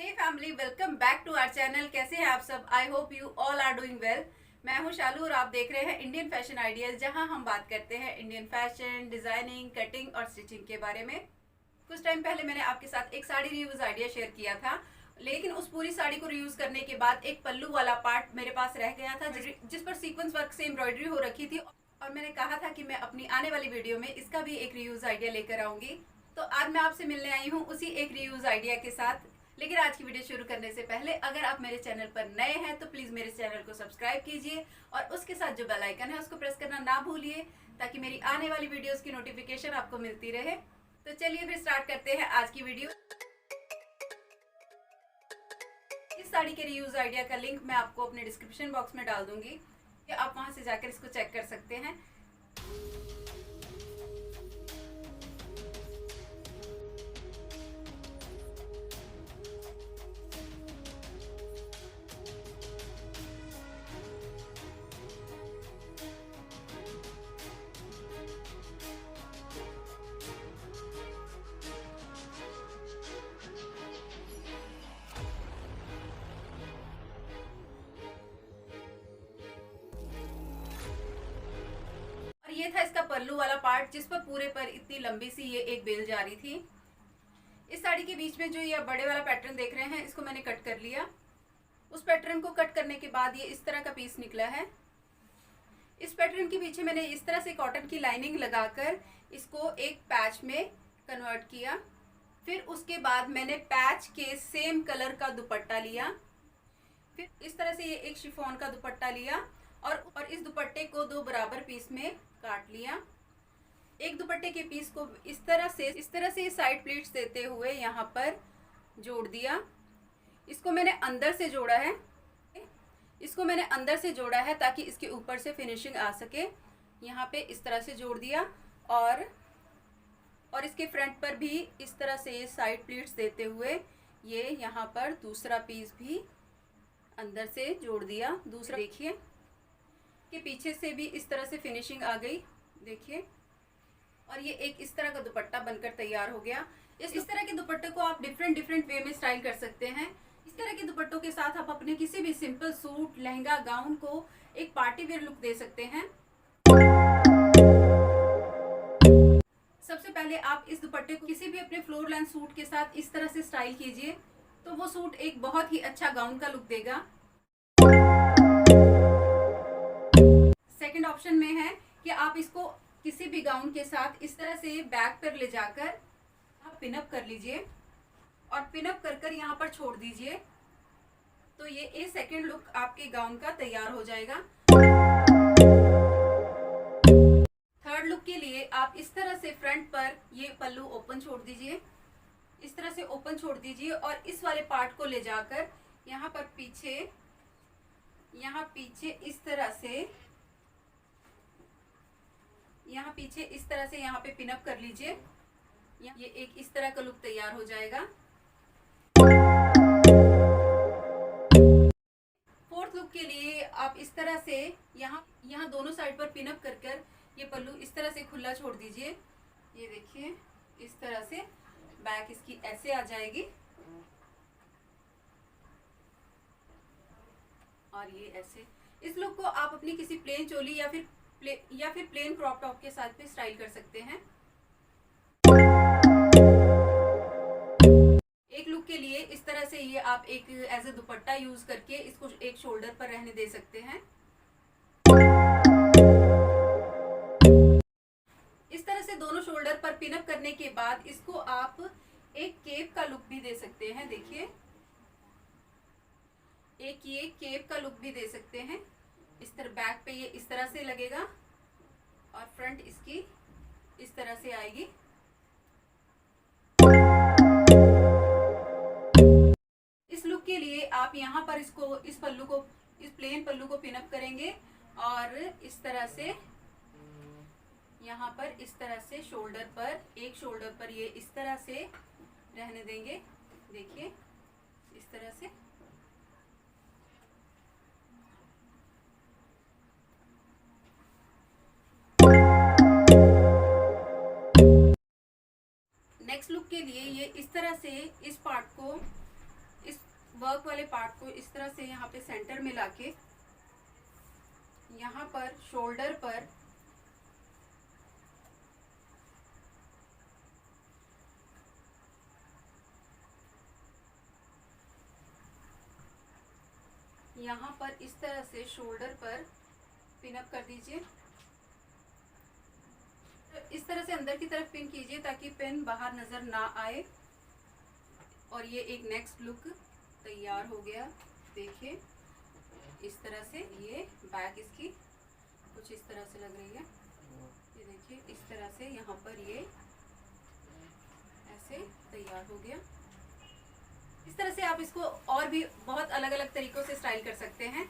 Hey family, welcome back to our channel. कैसे हैं आप सब? I hope you all are doing well. मैं हूं शालू और आप देख रहे हैं इंडियन फैशन आइडियाज, जहां हम बात करते हैं इंडियन फैशन, डिजाइनिंग, कटिंग और स्टिचिंग के बारे में। कुछ टाइम पहले मैंने आपके साथ एक साड़ी रियूज आइडिया शेयर किया था, लेकिन उस पूरी साड़ी को रियूज करने के बाद एक पल्लू वाला पार्ट मेरे पास रह गया था, जिस पर सीक्वेंस वर्क से एम्ब्रॉयडरी हो रखी थी। और मैंने कहा था कि मैं अपनी आने वाली वीडियो में इसका भी एक रियूज आइडिया लेकर आऊंगी। तो आज मैं आपसे मिलने आई हूँ उसी एक रियूज आइडिया के साथ। लेकिन आज की वीडियो शुरू करने से पहले अगर आप मेरे चैनल पर नए हैं तो प्लीज मेरे चैनल को सब्सक्राइब कीजिए और उसके साथ जो बेल आइकन है उसको प्रेस करना ना भूलिए, ताकि मेरी आने वाली वीडियोस की नोटिफिकेशन आपको मिलती रहे। तो चलिए फिर स्टार्ट करते हैं आज की वीडियो। इस साड़ी के रीयूज आइडिया का लिंक मैं आपको अपने डिस्क्रिप्शन बॉक्स में डाल दूंगी, कि आप वहां से जाकर इसको चेक कर सकते हैं। ये था इसका पल्लू वाला पार्ट, जिस पर पूरे पर इतनी लंबी सी ये एक बेल जा रही थी। इस साड़ी के बीच में जो ये बड़े वाला पैटर्न देख रहे हैं, इसको मैंने कट कर लिया। उस पैटर्न को कट करने के बाद ये इस तरह का पीस निकला है। इस पैटर्न के पीछे मैंने इस तरह से कॉटन की लाइनिंग लगाकर इसको एक पैच में कन्वर्ट किया। फिर उसके बाद मैंने पैच के सेम कलर का दुपट्टा लिया। फिर इस तरह से ये एक शिफॉन का दुपट्टा लिया और इस दुपट्टे को दो बराबर पीस में काट लिया। एक दुपट्टे के पीस को इस तरह से साइड प्लीट्स देते हुए यहाँ पर जोड़ दिया। इसको मैंने अंदर से जोड़ा है ताकि इसके ऊपर से फिनिशिंग आ सके। यहाँ पे इस तरह से जोड़ दिया और इसके फ्रंट पर भी इस तरह से साइड प्लीट्स देते हुए ये यहाँ पर दूसरा पीस भी अंदर से जोड़ दिया। दूसरा देखिए कि पीछे से भी इस तरह से फिनिशिंग आ गई, देखिए। और ये एक इस तरह का दुपट्टा बनकर तैयार हो गया। इस तरह के दुपट्टे को आप डिफरेंट वे में स्टाइल कर सकते हैं। इस तरह के दुपट्टों के साथ आप अपने किसी भी सिंपल सूट, लहंगा, गाउन को एक पार्टी वेयर लुक दे सकते हैं। सबसे पहले आप इस दुपट्टे को किसी भी अपने फ्लोर लेंथ सूट के साथ इस तरह से स्टाइल कीजिए, तो वो सूट एक बहुत ही अच्छा गाउन का लुक देगा। सेकंड ऑप्शन में है कि आप इसको किसी भी गाउन के साथ इस तरह से बैक पर ले जाकर आप पिनअप कर लीजिए और पिनअप कर यहाँ पर छोड़ दीजिए, तो ये सेकंड लुक आपके गाउन का तैयार हो जाएगा। थर्ड लुक के लिए आप इस तरह से फ्रंट पर ये पल्लू ओपन छोड़ दीजिए, इस तरह से ओपन छोड़ दीजिए और इस वाले पार्ट को ले जाकर यहाँ पर पीछे इस तरह से यहाँ पे पिनअप कर लीजिए। ये एक इस तरह का लुक तैयार हो जाएगा। फोर्थ लुक के लिए आप इस तरह से यहाँ दोनों साइड पर पिनअप कर ये पल्लू इस तरह से खुला छोड़ दीजिए। ये देखिए, इस तरह से बैक इसकी ऐसे आ जाएगी और ये ऐसे। इस लुक को आप अपनी किसी प्लेन चोली या फिर प्लेन क्रॉप टॉप के साथ भी स्टाइल कर सकते हैं। एक लुक के लिए इस तरह से ये आप एक एज ए दुपट्टा यूज करके इसको एक शोल्डर पर रहने दे सकते हैं। इस तरह से दोनों शोल्डर पर पिनअप करने के बाद इसको आप एक केप का लुक भी दे सकते हैं। देखिए, एक ये केप का लुक भी दे सकते हैं। इस तरह बैक पे ये इस तरह से लगेगा और फ्रंट इसकी इस तरह से आएगी। इस लुक के लिए आप यहाँ पर इस प्लेन पल्लू को पिनअप करेंगे और इस तरह से यहाँ पर इस तरह से एक शोल्डर पर ये इस तरह से रहने देंगे। देखिए, इस तरह से। नेक्स्ट लुक के लिए ये इस तरह से इस वर्क वाले पार्ट को इस तरह से यहाँ पे सेंटर में लाके यहाँ पर शोल्डर पर यहाँ पर इस तरह से शोल्डर पर पिन अप कर दीजिए। इस तरह से अंदर की तरफ पिन कीजिए ताकि पिन बाहर नजर ना आए। और ये एक नेक्स्ट लुक तैयार हो गया। देखिए इस तरह से ये बैक इसकी कुछ इस तरह से लग रही है। ये देखिए इस तरह से यहाँ पर ये ऐसे तैयार हो गया। इस तरह से आप इसको और भी बहुत अलग अलग तरीकों से स्टाइल कर सकते हैं।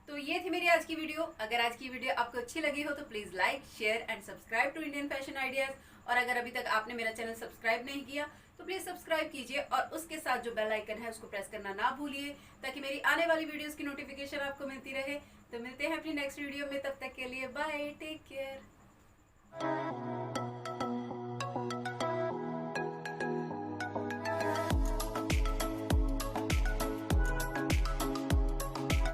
तो ये थी मेरी आज की वीडियो। अगर आज की वीडियो आपको अच्छी लगी हो तो please like, share and subscribe to Indian fashion ideas. और अगर अभी तक आपने मेरा चैनल सब्सक्राइब नहीं किया तो प्लीज सब्सक्राइब कीजिए और उसके साथ जो बेल आइकन है उसको प्रेस करना ना भूलिए ताकि मेरी आने वाली वीडियोस की नोटिफिकेशन आपको मिलती रहे। तो मिलते हैं अपनी नेक्स्ट वीडियो में, तब तक के लिए बाय, टेक केयर।